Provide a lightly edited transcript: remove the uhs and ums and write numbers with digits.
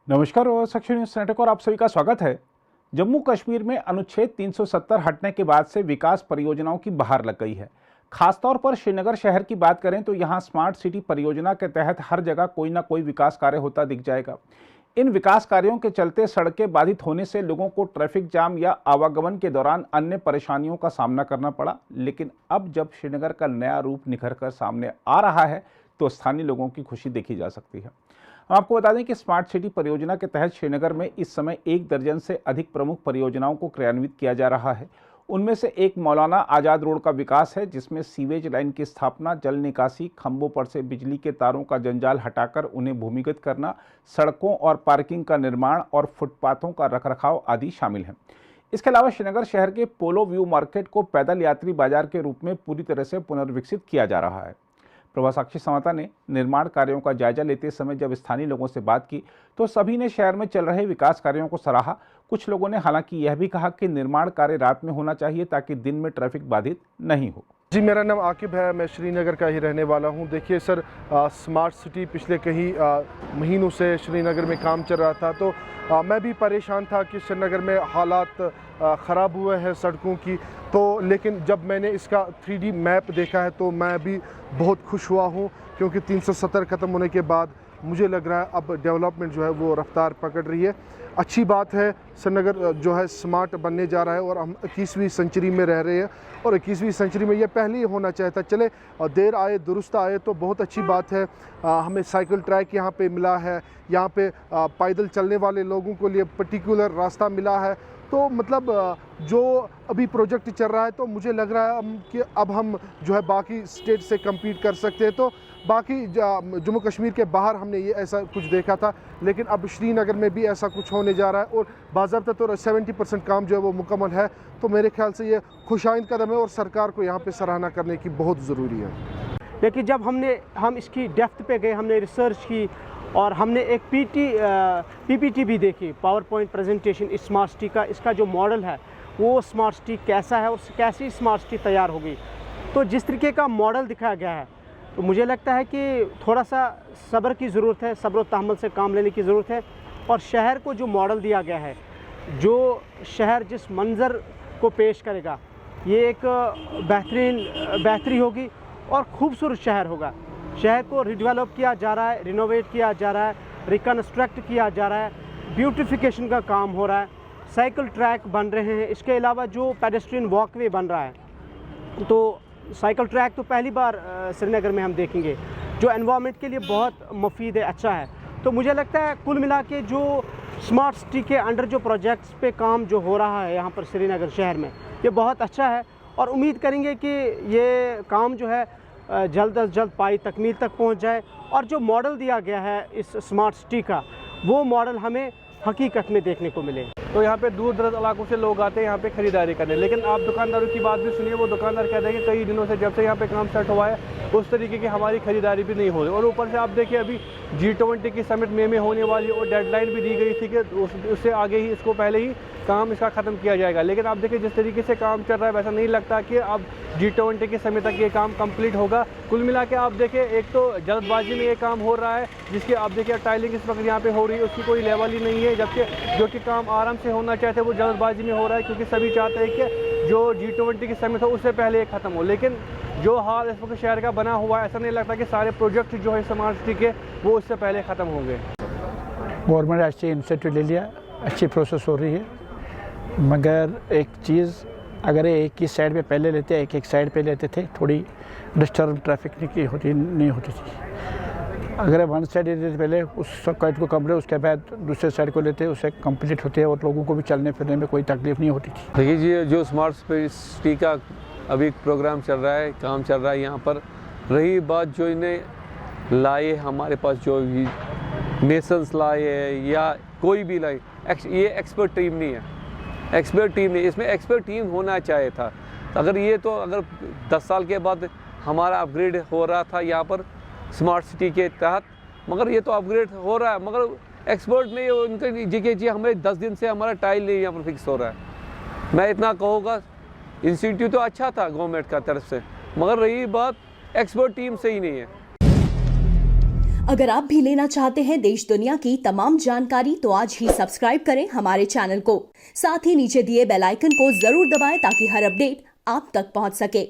नमस्कार और section news network और आप सभी का स्वागत है। जम्मू कश्मीर में अनुच्छेद 370 हटने के बाद से विकास परियोजनाओं की बहार लग गई है। खासतौर पर श्रीनगर शहर की बात करें तो यहां स्मार्ट सिटी परियोजना के तहत हर जगह कोई ना कोई विकास कार्य होता दिख जाएगा। इन विकास कार्यों के चलते सड़कें बाधित होने से लोगों को ट्रैफिक जाम या आवागमन के दौरान अन्य परेशानियों का सामना करना पड़ा। लेकिन अब जब श्रीनगर का नया रूप निखर कर सामने आ रहा है तो स्थानीय लोगों की खुशी देखी जा सकती है। हम आपको बता दें कि स्मार्ट सिटी परियोजना के तहत श्रीनगर में इस समय 1 दर्जन से अधिक प्रमुख परियोजनाओं को क्रियान्वित किया जा रहा है। उनमें से एक मौलाना आज़ाद रोड का विकास है, जिसमें सीवेज लाइन की स्थापना, जल निकासी, खंभों पर से बिजली के तारों का जंजाल हटाकर उन्हें भूमिगत करना, सड़कों और पार्किंग का निर्माण और फुटपाथों का रखरखाव आदि शामिल हैं। इसके अलावा श्रीनगर शहर के पोलो व्यू मार्केट को पैदल यात्री बाजार के रूप में पूरी तरह से पुनर्विकसित किया जा रहा है। प्रभा साक्षी संवाददाता ने निर्माण कार्यों का जायजा लेते समय जब स्थानीय लोगों से बात की तो सभी ने शहर में चल रहे विकास कार्यों को सराहा। कुछ लोगों ने हालांकि यह भी कहा कि निर्माण कार्य रात में होना चाहिए ताकि दिन में ट्रैफिक बाधित नहीं हो। जी, मेरा नाम आकिब है, मैं श्रीनगर का ही रहने वाला हूं। देखिए सर, स्मार्ट सिटी पिछले कई महीनों से श्रीनगर में काम चल रहा था, तो मैं भी परेशान था कि श्रीनगर में हालात ख़राब हुए हैं सड़कों की। तो लेकिन जब मैंने इसका 3D मैप देखा है तो मैं भी बहुत खुश हुआ हूं, क्योंकि 370 ख़त्म होने के बाद मुझे लग रहा है अब डेवलपमेंट जो है वो रफ्तार पकड़ रही है। अच्छी बात है, श्रीनगर जो है स्मार्ट बनने जा रहा है और हम 21वीं सेंचुरी में रह रहे हैं और 21वीं सेंचुरी में ये पहले ही होना चाहिए था। चले देर आए दुरुस्त आए तो बहुत अच्छी बात है। हमें साइकिल ट्रैक यहाँ पे मिला है, यहाँ पे पैदल चलने वाले लोगों के लिए पर्टिकुलर रास्ता मिला है। तो मतलब जो अभी प्रोजेक्ट चल रहा है तो मुझे लग रहा है कि अब हम जो है बाकी स्टेट से कम्पीट कर सकते हैं। तो बाकी जम्मू कश्मीर के बाहर हमने ये ऐसा कुछ देखा था, लेकिन अब श्रीनगर में भी ऐसा कुछ होने जा रहा है और बाज़ाब्ता तौर 70% काम जो है वो मुकम्मल है। तो मेरे ख्याल से ये खुशाइंद कदम है और सरकार को यहाँ पे सराहना करने की बहुत ज़रूरी है। लेकिन जब हम इसकी डेप्थ पे गए, हमने रिसर्च की और हमने एक पीपीटी भी देखी, power point presentation smart city का। इसका जो मॉडल है वो स्मार्ट सिटी कैसा है और कैसी स्मार्ट सिटी तैयार होगी। तो जिस तरीके का मॉडल दिखाया गया है तो मुझे लगता है कि थोड़ा सा सब्र की ज़रूरत है, सब्र और तहम्मुल से काम लेने की ज़रूरत है। और शहर को जो मॉडल दिया गया है, जो शहर जिस मंज़र को पेश करेगा, ये एक बेहतरी होगी और ख़ूबसूरत शहर होगा। शहर को रिडेवलप किया जा रहा है, रिनोवेट किया जा रहा है, रिकन्स्ट्रक्ट किया जा रहा है, ब्यूटिफिकेशन का काम हो रहा है, साइकिल ट्रैक बन रहे हैं। इसके अलावा जो पेडेस्ट्रियन वॉकवे बन रहा है, तो साइकिल ट्रैक तो पहली बार श्रीनगर में हम देखेंगे, जो एनवायरनमेंट के लिए बहुत मुफीद है, अच्छा है। तो मुझे लगता है कुल मिला के जो स्मार्ट सिटी के अंडर जो प्रोजेक्ट्स पे काम जो हो रहा है यहाँ पर श्रीनगर शहर में, ये बहुत अच्छा है और उम्मीद करेंगे कि ये काम जो है जल्द अज जल्द पाई तकमील तक पहुँच जाए और जो मॉडल दिया गया है इस स्मार्ट सिटी का, वो मॉडल हमें हकीकत में देखने को मिले। तो यहाँ पे दूर दराज इलाकों से लोग आते हैं यहाँ पे खरीदारी करने, लेकिन आप दुकानदारों की बात भी सुनिए। वो दुकानदार कहते हैं कि कई दिनों से जब से यहाँ पे काम स्टार्ट हुआ है उस तरीके की हमारी खरीदारी भी नहीं हो रही। और ऊपर से आप देखिए अभी G20 की समिट मई में होने वाली और डेडलाइन भी दी गई थी कि उससे आगे ही इसको पहले ही काम इसका ख़त्म किया जाएगा। लेकिन आप देखिए जिस तरीके से काम चल रहा है वैसा नहीं लगता कि अब G20 की समिट तक ये काम कंप्लीट होगा। कुल मिला के आप देखिए एक तो जल्दबाजी में ये काम हो रहा है, जिसकी आप देखिए टाइलिंग इस वक्त यहाँ पे हो रही है, उसकी कोई लेवल ही नहीं है। जबकि जो कि काम आराम से होना चाहते वो जल्दबाजी में हो रहा है, क्योंकि सभी चाहते हैं कि जो G20 की समिट हो उससे पहले ये ख़त्म हो। लेकिन जो हाल इस वक्त शहर का बना हुआ है, ऐसा नहीं लगता कि सारे प्रोजेक्ट जो है स्मार्ट सिटी के वो उससे पहले ख़त्म होंगे। गवर्नमेंट अच्छी इनिशिएटिव ले लिया, अच्छी प्रोसेस हो रही है, मगर एक चीज़ अगर एक ही साइड पे पहले लेते, एक साइड पे लेते थे, थोड़ी डिस्टर्ब ट्रैफिक नहीं होती थी। अगर वन साइड लेते पहले उस साइड को कमरे, उसके बाद दूसरे साइड को लेते, उससे कंप्लीट होते हैं और लोगों को भी चलने फिरने में कोई तकलीफ नहीं होती थी। देखिए जी, जो स्मार्ट सिटी का अभी प्रोग्राम चल रहा है, काम चल रहा है यहाँ पर, रही बात जो इन्हें लाए हमारे पास, जो नेशंस लाए है या कोई भी लाए, ये एक्सपर्ट टीम नहीं है। एक्सपर्ट टीम नहीं, इसमें एक्सपर्ट टीम होना चाहिए था। अगर 10 साल के बाद हमारा अपग्रेड हो रहा था यहाँ पर स्मार्ट सिटी के तहत, मगर ये तो अपग्रेड हो रहा है, मगर एक्सपर्ट नहीं, उनके जी हमें 10 दिन से हमारा टाइल नहीं यहाँ पर फिक्स हो रहा है। मैं इतना कहूँगा, इंस्टीट्यूट तो अच्छा था गवर्नमेंट का तरफ से, मगर रही बात एक्सपर्ट टीम से ही नहीं है। अगर आप भी लेना चाहते हैं देश दुनिया की तमाम जानकारी तो आज ही सब्सक्राइब करें हमारे चैनल को। साथ ही नीचे दिए बेल आइकन को जरूर दबाएं ताकि हर अपडेट आप तक पहुंच सके।